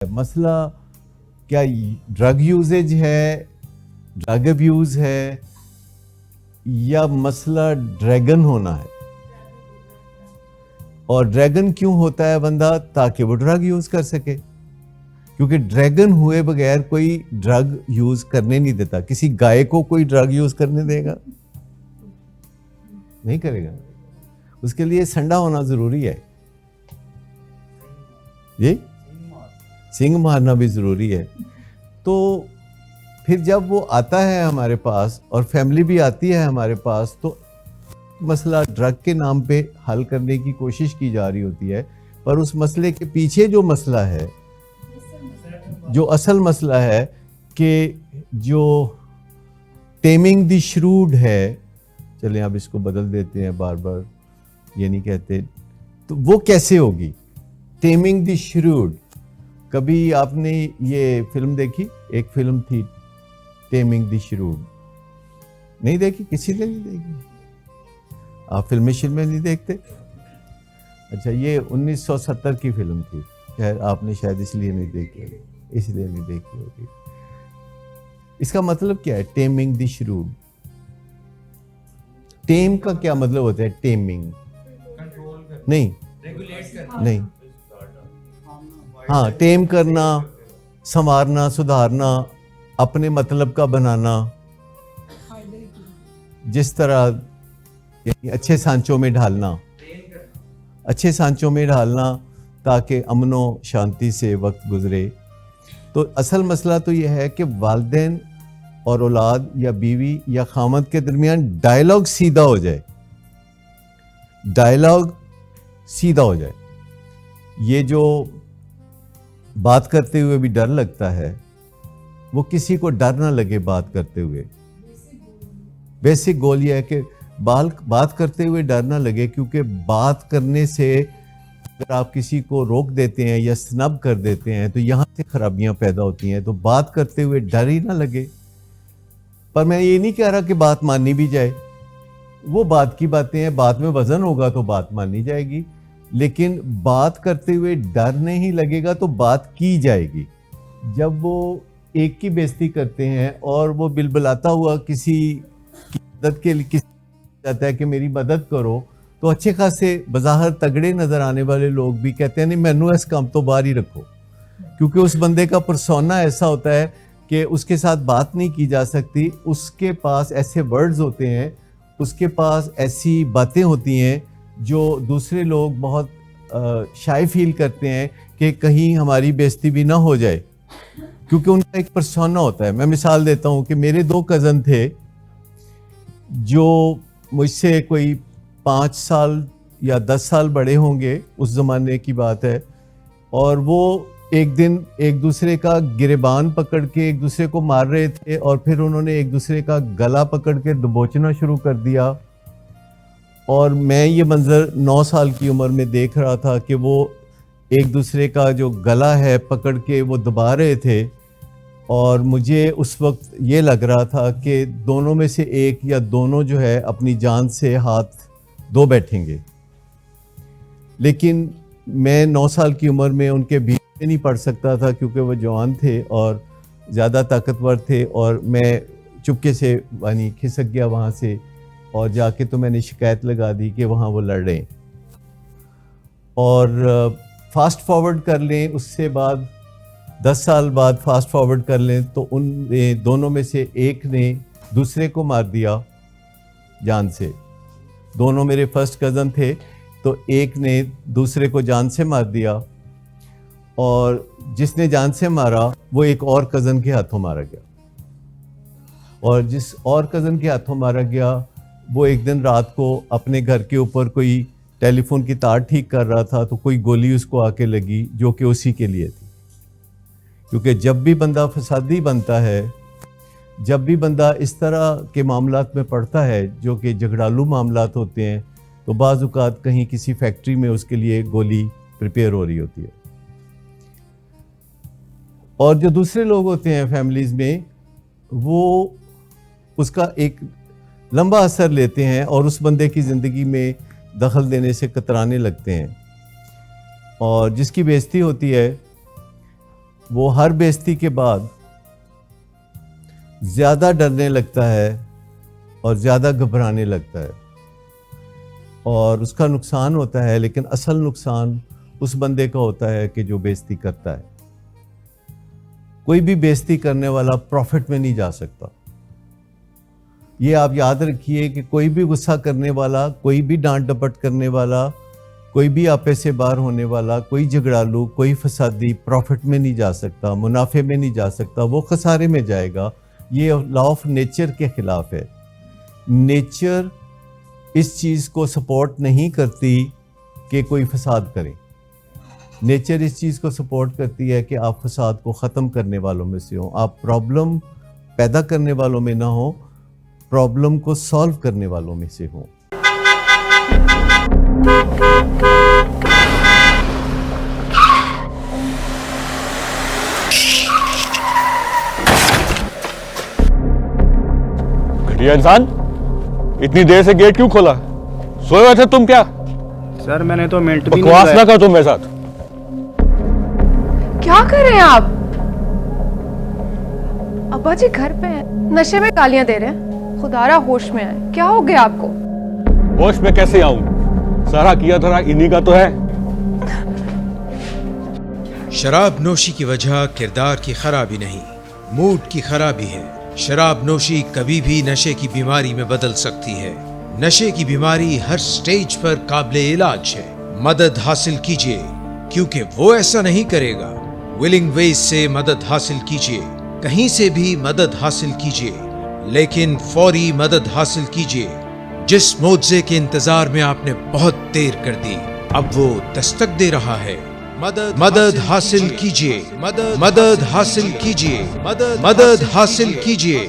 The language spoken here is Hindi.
मसला क्या ड्रग यूजेज है, ड्रग अब्यूज है, या मसला ड्रैगन होना है? और ड्रैगन क्यों होता है बंदा? ताकि वो ड्रग यूज कर सके, क्योंकि ड्रैगन हुए बगैर कोई ड्रग यूज करने नहीं देता। किसी गाय को कोई ड्रग यूज करने देगा? नहीं करेगा। उसके लिए संडा होना जरूरी है, ये सिंग मारना भी जरूरी है। तो फिर जब वो आता है हमारे पास और फैमिली भी आती है हमारे पास, तो मसला ड्रग के नाम पे हल करने की कोशिश की जा रही होती है, पर उस मसले के पीछे जो मसला है, जो असल मसला है, कि जो टेमिंग द श्रूड है, चलें अब इसको बदल देते हैं, बार बार ये नहीं कहते, तो वो कैसे होगी टेमिंग द श्रूड? कभी आपने ये फिल्म देखी? एक फिल्म थी टेमिंग द श्रूड, नहीं देखी? किसी ने नहीं देखी? आप फिल्में नहीं देखते? अच्छा, ये 1970 की फिल्म थी, खैर आपने शायद इसलिए नहीं देखी होगी। इसका मतलब क्या है टेमिंग द श्रूड? टेम का क्या मतलब होता है? टेमिंग नहीं, नहीं, हाँ, टेम करना, संवारना, सुधारना, अपने मतलब का बनाना, जिस तरह अच्छे सांचों में ढालना, अच्छे सांचों में ढालना ताकि अमनो शांति से वक्त गुजरे। तो असल मसला तो यह है कि वालिदैन और औलाद या बीवी या खामद के दरमियान डायलॉग सीधा हो जाए, डायलॉग सीधा हो जाए। ये जो बात करते हुए भी डर लगता है, वो किसी को डर ना लगे बात करते हुए। बेसिक गोल ये है कि बात करते हुए डर ना लगे, क्योंकि बात करने से अगर आप किसी को रोक देते हैं या स्नब कर देते हैं तो यहाँ से खराबियां पैदा होती हैं। तो बात करते हुए डर ही ना लगे। पर मैं ये नहीं कह रहा कि बात माननी भी जाए, वो बात की बातें हैं, बात में वजन होगा तो बात मानी जाएगी, लेकिन बात करते हुए डर नहीं लगेगा तो बात की जाएगी। जब वो एक की बेइज्जती करते हैं और वो बिलबिलाता हुआ किसी की मदद के लिए जाता है कि मेरी मदद करो, तो अच्छे खासे बज़ाहिर तगड़े नजर आने वाले लोग भी कहते हैं नहीं, मैनू इस काम तो बाहर ही रखो, क्योंकि उस बंदे का परसोना ऐसा होता है कि उसके साथ बात नहीं की जा सकती। उसके पास ऐसे वर्ड्स होते हैं, उसके पास ऐसी बातें होती हैं जो दूसरे लोग बहुत शाय फील करते हैं कि कहीं हमारी बेइज्जती भी ना हो जाए, क्योंकि उनका एक परसोना होता है। मैं मिसाल देता हूँ कि मेरे 2 कज़न थे जो मुझसे कोई 5 साल या 10 साल बड़े होंगे, उस ज़माने की बात है, और वो एक दिन एक दूसरे का गिरेबान पकड़ के एक दूसरे को मार रहे थे, और फिर उन्होंने एक दूसरे का गला पकड़ के दबोचना शुरू कर दिया। और मैं ये मंजर 9 साल की उम्र में देख रहा था कि वो एक दूसरे का जो गला है पकड़ के वो दबा रहे थे, और मुझे उस वक्त ये लग रहा था कि दोनों में से एक या दोनों जो है अपनी जान से हाथ धो बैठेंगे। लेकिन मैं 9 साल की उम्र में उनके बीच में नहीं पड़ सकता था, क्योंकि वो जवान थे और ज़्यादा ताकतवर थे, और मैं चुपके से यानी खिसक गया वहाँ से, और जाके तो मैंने शिकायत लगा दी कि वहाँ वो लड़ रहे हैं। और फास्ट फॉरवर्ड कर लें, उससे बाद 10 साल बाद फास्ट फॉरवर्ड कर लें, तो उन दोनों में से एक ने दूसरे को मार दिया जान से। दोनों मेरे फर्स्ट कज़न थे, तो एक ने दूसरे को जान से मार दिया, और जिसने जान से मारा वो एक और कज़न के हाथों मारा गया। और जिस और कज़न के हाथों मारा गया, वो एक दिन रात को अपने घर के ऊपर कोई टेलीफोन की तार ठीक कर रहा था, तो कोई गोली उसको आके लगी जो कि उसी के लिए थी। क्योंकि जब भी बंदा फसादी बनता है, जब भी बंदा इस तरह के मामलात में पड़ता है जो कि झगड़ालू मामलात होते हैं, तो बाज़ औक़ात कहीं किसी फैक्ट्री में उसके लिए गोली प्रिपेयर हो रही होती है। और जो दूसरे लोग होते हैं फैमिलीज़ में, वो उसका एक लंबा असर लेते हैं और उस बंदे की ज़िंदगी में दखल देने से कतराने लगते हैं, और जिसकी बेइज्जती होती है वो हर बेइज्जती के बाद ज़्यादा डरने लगता है और ज़्यादा घबराने लगता है, और उसका नुकसान होता है, लेकिन असल नुकसान उस बंदे का होता है कि जो बेइज्जती करता है। कोई भी बेइज्जती करने वाला प्रॉफिट में नहीं जा सकता। ये आप याद रखिए कि कोई भी गुस्सा करने वाला, कोई भी डांट डपट करने वाला, कोई भी आपे से बाहर होने वाला, कोई झगड़ालू, कोई फसादी प्रॉफिट में नहीं जा सकता, मुनाफे में नहीं जा सकता, वो खसारे में जाएगा। ये लॉ ऑफ नेचर के खिलाफ है। नेचर इस चीज़ को सपोर्ट नहीं करती कि कोई फसाद करे। नेचर इस चीज़ को सपोर्ट करती है कि आप फसाद को ख़त्म करने वालों में से हो, आप प्रॉब्लम पैदा करने वालों में ना हो, प्रॉब्लम को सॉल्व करने वालों में से हो। घटिया इंसान, इतनी देर से गेट क्यों खोला? सोए हुए थे तुम क्या? सर मैंने तो मिनट भी नहीं बकवास ना कर तुम मेरे साथ। क्या कर रहे हैं आप? अब्बा जी घर पे हैं, नशे में गालियां दे रहे हैं। खुदारा होश में आए, क्या हो गया आपको? होश में कैसे आऊं? सारा किया धरा इन्हीं का तो है। शराब नोशी की वजह किरदार की खराबी नहीं, मूड की खराबी है। शराब नोशी कभी भी नशे की बीमारी में बदल सकती है। नशे की बीमारी हर स्टेज पर काबिले इलाज है। मदद हासिल कीजिए, क्योंकि वो ऐसा नहीं करेगा। विलिंग वेज से मदद हासिल कीजिए, कहीं से भी मदद हासिल कीजिए, लेकिन फौरी मदद हासिल कीजिए। जिस मुआवजे के इंतजार में आपने बहुत देर कर दी, अब वो दस्तक दे रहा है। मदद हासिल कीजिए, मदद हासिल कीजिए, मदद हासिल कीजिए।